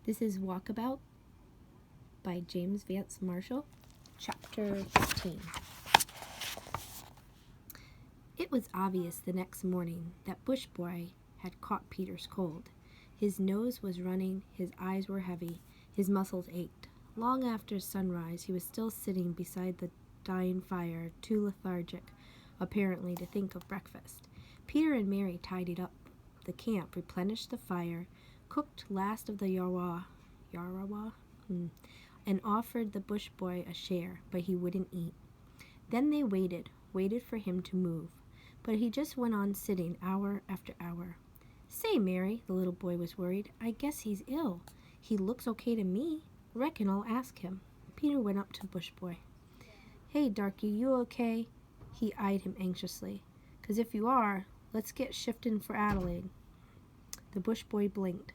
This is Walkabout by James Vance Marshall, Chapter 15. It was obvious the next morning that Bush Boy had caught Peter's cold. His nose was running, his eyes were heavy, his muscles ached. Long after sunrise, he was still sitting beside the dying fire, too lethargic, apparently, to think of breakfast. Peter and Mary tidied up the camp, replenished the fire, cooked last of the yarwa, and offered the Bush Boy a share, but he wouldn't eat. Then they waited for him to move, but he just went on sitting hour after hour. "Say, Mary," the little boy was worried, "I guess he's ill. He looks okay to me. Reckon I'll ask him." Peter went up to Bush Boy. "Hey, Darky, you okay?" He eyed him anxiously. "'Cause if you are, let's get shifting for Adelaide." The Bush Boy blinked,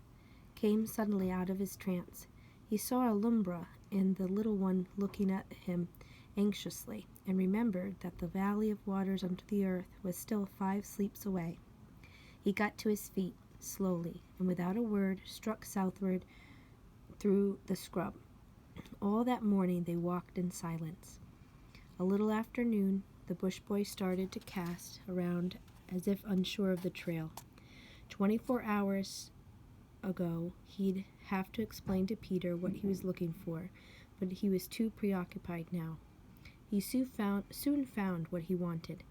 came suddenly out of his trance. He saw Alumbra and the little one looking at him anxiously, and remembered that the valley of waters under the earth was still 5 sleeps away. He got to his feet slowly, and without a word struck southward through the scrub. All that morning they walked in silence. A little after noon, the Bush Boy started to cast around as if unsure of the trail. 24 hours ago, he'd have to explain to Peter what he was looking for, but he was too preoccupied now. He soon found what he wanted,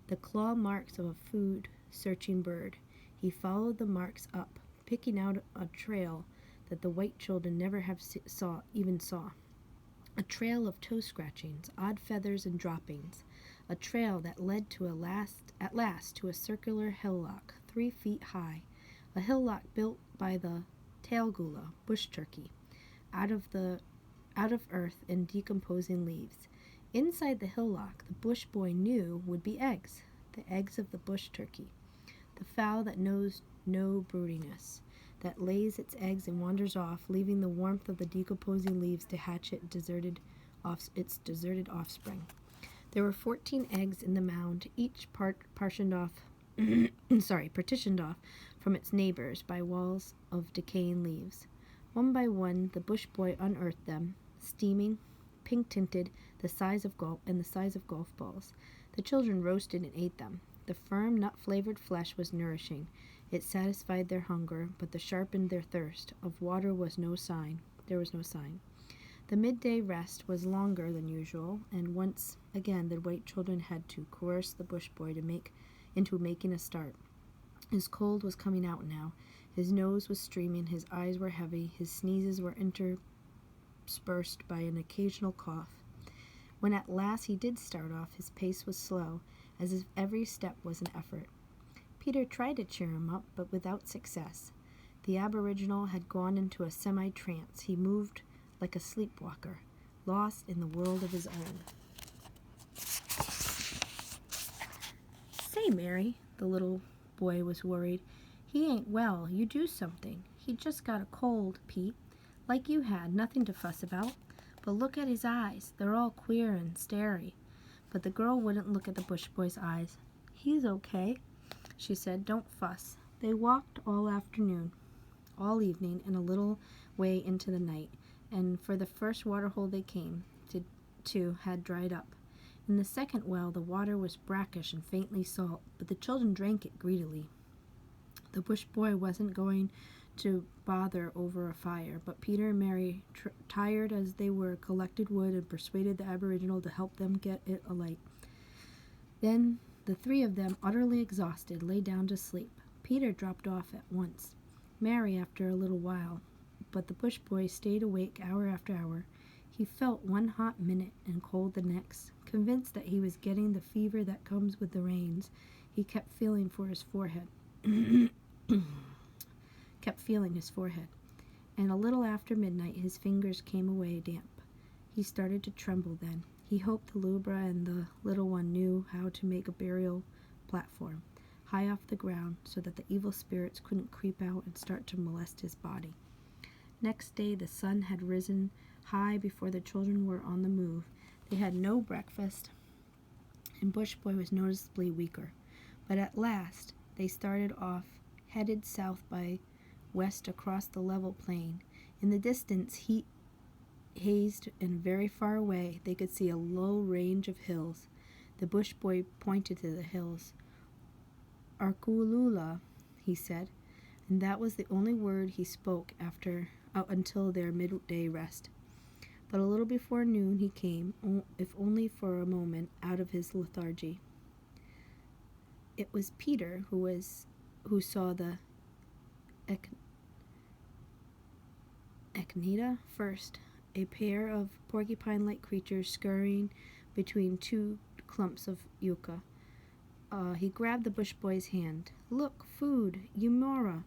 the claw marks of a food-searching bird. He followed the marks up, picking out a trail that the white children never saw. A trail of toe scratchings, odd feathers and droppings. A trail that led to at last to a circular hillock 3 feet high. A hillock built by the tailgula, bush turkey, out of earth and decomposing leaves. Inside the hillock, the Bush Boy knew would be eggs, the eggs of the bush turkey, the fowl that knows no broodiness, that lays its eggs and wanders off, leaving the warmth of the decomposing leaves to hatch its deserted offspring. There were 14 eggs in the mound, each partitioned off from its neighbors by walls of decaying leaves. One by one, the Bush Boy unearthed them, steaming, pink-tinted, the size of golf balls. The children roasted and ate them. The firm, nut-flavored flesh was nourishing. It satisfied their hunger, but sharpened their thirst. Of water there was no sign. The midday rest was longer than usual, and once again the white children had to coerce the Bush Boy into making a start. His cold was coming out now. His nose was streaming, his eyes were heavy, his sneezes were interspersed by an occasional cough. When at last he did start off, his pace was slow, as if every step was an effort. Peter tried to cheer him up, but without success. The aboriginal had gone into a semi-trance. He moved like a sleepwalker, lost in the world of his own. "Say, Mary," the little boy was worried. "He ain't well. You do something. He just got a cold, Pete, like you had. Nothing to fuss about. But look at his eyes. They're all queer and starey." But the girl wouldn't look at the Bush Boy's eyes. "He's okay," she said. "Don't fuss." They walked all afternoon, all evening, and a little way into the night, and for the first waterhole they came to had dried up. In the second well, the water was brackish and faintly salt, but the children drank it greedily. The Bush Boy wasn't going to bother over a fire, but Peter and Mary, tired as they were, collected wood and persuaded the aboriginal to help them get it alight. Then the 3 of them, utterly exhausted, lay down to sleep. Peter dropped off at once, Mary after a little while, but the Bush Boy stayed awake hour after hour. He felt one hot minute and cold the next. Convinced that he was getting the fever that comes with the rains, he kept feeling his forehead. And a little after midnight his fingers came away damp. He started to tremble then. He hoped the lubra and the little one knew how to make a burial platform, high off the ground, so that the evil spirits couldn't creep out and start to molest his body. Next day the sun had risen high before the children were on the move. They had no breakfast, and Bush Boy was noticeably weaker. But at last they started off, headed south by west across the level plain. In the distance, heat hazed and very far away, they could see a low range of hills. The bush boy pointed to the hills. Arkulula, he said, and that was the only word he spoke until their midday rest. But a little before noon he came, if only for a moment, out of his lethargy. It was Peter who saw the echinida first, a pair of porcupine-like creatures scurrying between two clumps of yucca. He grabbed the bush boy's hand. "Look, food, Eumora!"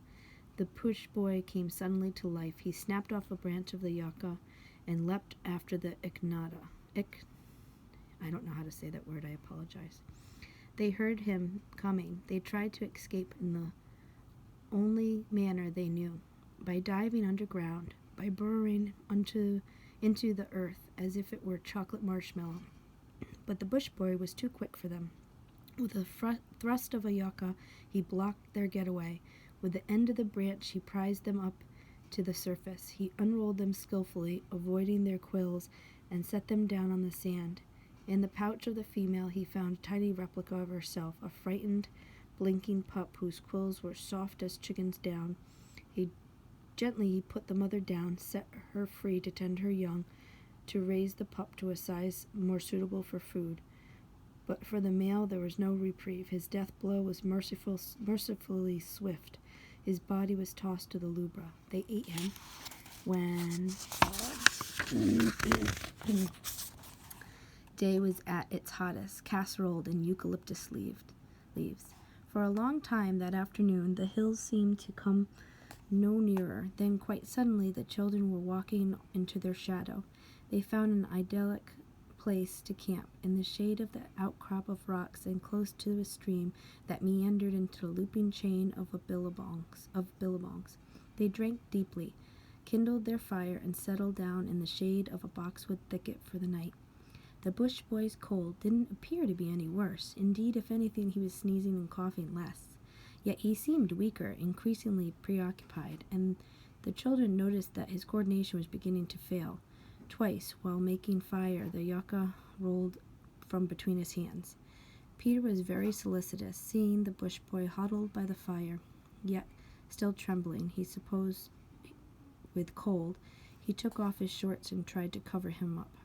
The bush boy came suddenly to life. He snapped off a branch of the yucca and leapt after the echinida. I don't know how to say that word, I apologize. They heard him coming. They tried to escape in the only manner they knew, by diving underground, by burrowing into the earth as if it were chocolate marshmallow. But the bush boy was too quick for them. With a thrust of a yucca, he blocked their getaway. With the end of the branch, he prized them up to the surface. He unrolled them skillfully, avoiding their quills, and set them down on the sand. In the pouch of the female, he found a tiny replica of herself, a frightened, blinking pup whose quills were soft as chickens' down. Gently he put the mother down, set her free to tend her young, to raise the pup to a size more suitable for food. But for the male there was no reprieve. His death blow was mercifully swift. His body was tossed to the lubra. They ate him when day was at its hottest, casseroled in eucalyptus leaves. For a long time that afternoon the hills seemed to come no nearer. Then quite suddenly the children were walking into their shadow. They found an idyllic place to camp, in the shade of the outcrop of rocks and close to a stream that meandered into a looping chain of billabongs. They drank deeply, kindled their fire, and settled down in the shade of a boxwood thicket for the night. The bush boy's cold didn't appear to be any worse. Indeed, if anything, he was sneezing and coughing less. Yet he seemed weaker, increasingly preoccupied, and the children noticed that his coordination was beginning to fail. Twice, while making fire, the yucca rolled from between his hands. Peter was very solicitous, seeing the bush boy huddled by the fire, yet still trembling, he supposed with cold. He took off his shorts and tried to cover him up.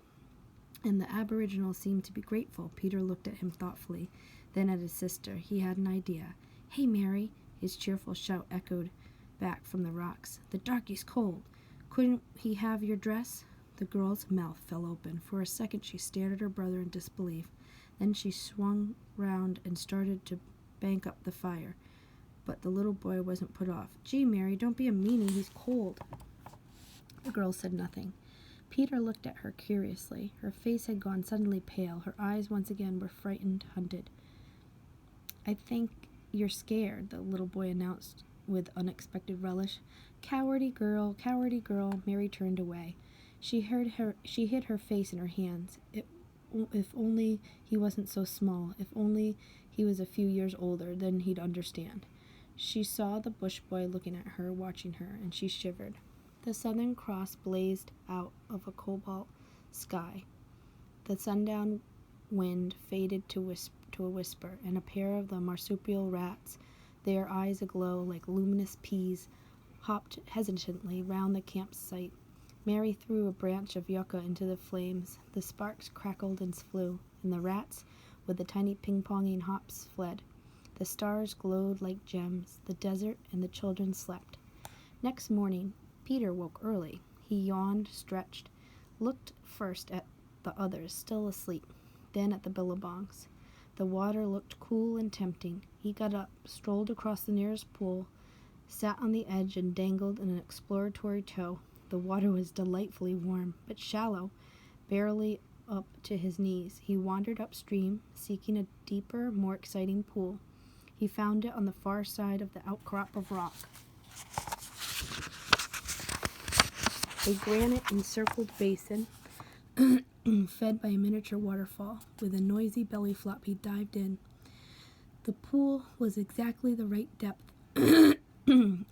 And the aboriginal seemed to be grateful. Peter looked at him thoughtfully, then at his sister. He had an idea. "Hey, Mary!" His cheerful shout echoed back from the rocks. "The darky's cold. Couldn't he have your dress?" The girl's mouth fell open. For a second she stared at her brother in disbelief. Then she swung round and started to bank up the fire. But the little boy wasn't put off. "Gee, Mary, don't be a meanie. He's cold." The girl said nothing. Peter looked at her curiously. Her face had gone suddenly pale. Her eyes once again were frightened, hunted. "I think you're scared," the little boy announced with unexpected relish. Cowardy girl, cowardly girl." Mary turned away. She hid her face in her hands. If only he wasn't so small. If only he was a few years older, then he'd understand. She saw the bush boy looking at her, watching her, and she shivered. The Southern Cross blazed out of a cobalt sky. The sundown wind faded to a whisper, and a pair of the marsupial rats, their eyes aglow like luminous peas, hopped hesitantly round the campsite. Mary threw a branch of yucca into the flames. The sparks crackled and flew, and the rats, with the tiny ping-ponging hops, fled. The stars glowed like gems. The desert and the children slept. Next morning, Peter woke early. He yawned, stretched, looked first at the others, still asleep, then at the billabongs. The water looked cool and tempting. He got up, strolled across the nearest pool, sat on the edge, and dangled an exploratory toe. The water was delightfully warm, but shallow, barely up to his knees. He wandered upstream, seeking a deeper, more exciting pool. He found it on the far side of the outcrop of rock. A granite-encircled basin, fed by a miniature waterfall. With a noisy belly flop, he dived in. The pool was exactly the right depth,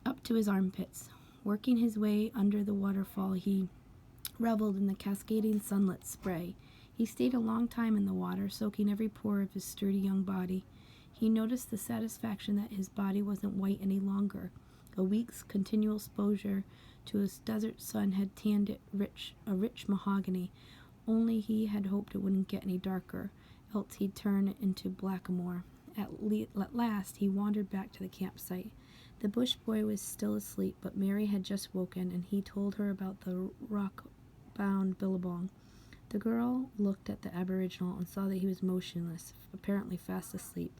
up to his armpits. Working his way under the waterfall, he reveled in the cascading sunlit spray. He stayed a long time in the water, soaking every pore of his sturdy young body. He noticed the satisfaction that his body wasn't white any longer. A week's continual exposure to his desert sun had tanned it a rich mahogany. Only he had hoped it wouldn't get any darker, else he'd turn into blackamoor. At last he wandered back to the campsite. The bush boy was still asleep, but Mary had just woken, and he told her about the rock-bound billabong. The girl looked at the aboriginal and saw that he was motionless, apparently fast asleep.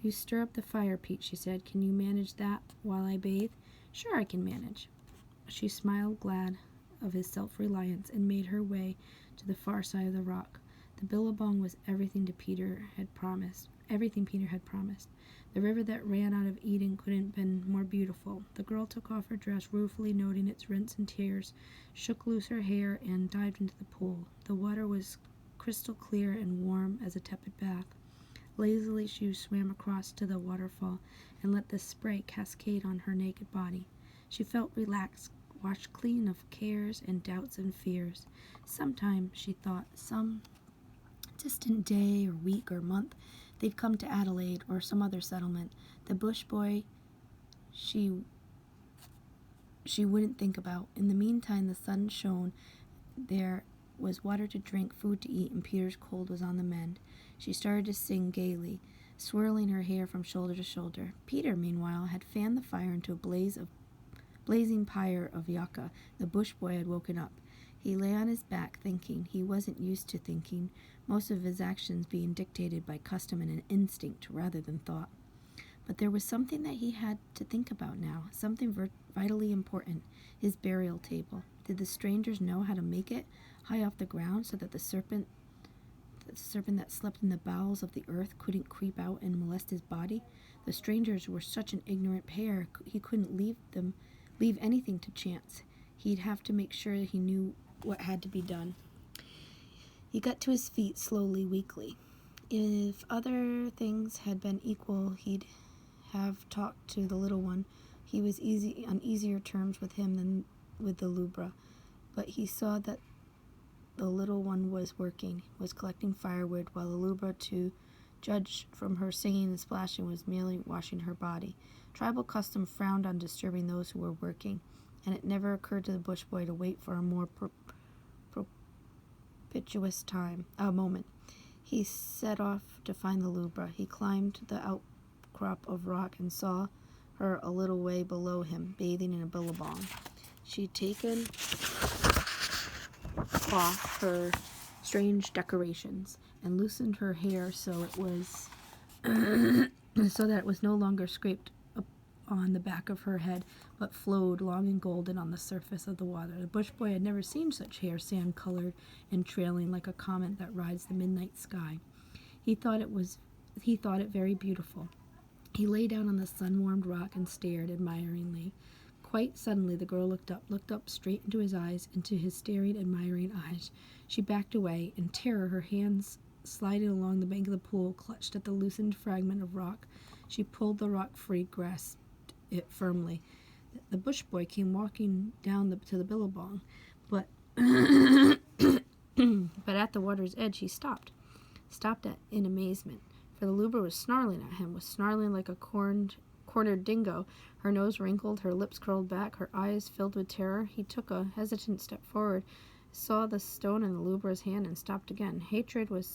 "You stir up the fire, Pete," she said. "Can you manage that while I bathe?" "Sure, I can manage." She smiled, glad of his self-reliance, and made her way to the far side of the rock. The billabong was everything Peter had promised. The river that ran out of Eden couldn't have been more beautiful. The girl took off her dress, ruefully noting its rents and tears, shook loose her hair, and dived into the pool. The water was crystal clear and warm as a tepid bath. Lazily she swam across to the waterfall and let the spray cascade on her naked body. She felt relaxed, washed clean of cares and doubts and fears. Sometime, she thought, some distant day or week or month, they'd come to Adelaide or some other settlement. The bush boy she wouldn't think about. In the meantime, the sun shone. There was water to drink, food to eat, and Peter's cold was on the mend. She started to sing gaily, swirling her hair from shoulder to shoulder. Peter, meanwhile, had fanned the fire into a blazing pyre of yucca. The bush boy had woken up. He lay on his back, thinking. He wasn't used to thinking, most of his actions being dictated by custom and an instinct rather than thought. But there was something that he had to think about now, something vitally important, his burial table. Did the strangers know how to make it high off the ground so that the serpent that slept in the bowels of the earth couldn't creep out and molest his body? The strangers were such an ignorant pair, he couldn't leave anything to chance. He'd have to make sure that he knew what had to be done. He got to his feet slowly, weakly. If other things had been equal, he'd have talked to the little one. He was on easier terms with him than with the lubra. But he saw that the little one was collecting firewood, while the lubra, to judge from her singing and splashing, was merely washing her body. Tribal custom frowned on disturbing those who were working, and it never occurred to the bush boy to wait for a more propitious moment. He set off to find the lubra. He climbed the outcrop of rock and saw her a little way below him, bathing in a billabong. She'd taken off her strange decorations and loosened her hair so that it was no longer scraped up on the back of her head, but flowed long and golden on the surface of the water. The bush boy had never seen such hair, sand-colored and trailing like a comet that rides the midnight sky. He thought it very beautiful. He lay down on the sun-warmed rock and stared admiringly. Quite suddenly the girl looked up straight into his staring, admiring eyes. She backed away. In terror, her hands sliding along the bank of the pool, clutched at the loosened fragment of rock. She pulled the rock free, grasped it firmly. The bush boy came walking down to the billabong, but at the water's edge he stopped in amazement, for the lubra was snarling at him, like a cornered dingo. Her nose wrinkled, her lips curled back, her eyes filled with terror. He took a hesitant step forward, saw the stone in the lubra's hand, and stopped again. Hatred was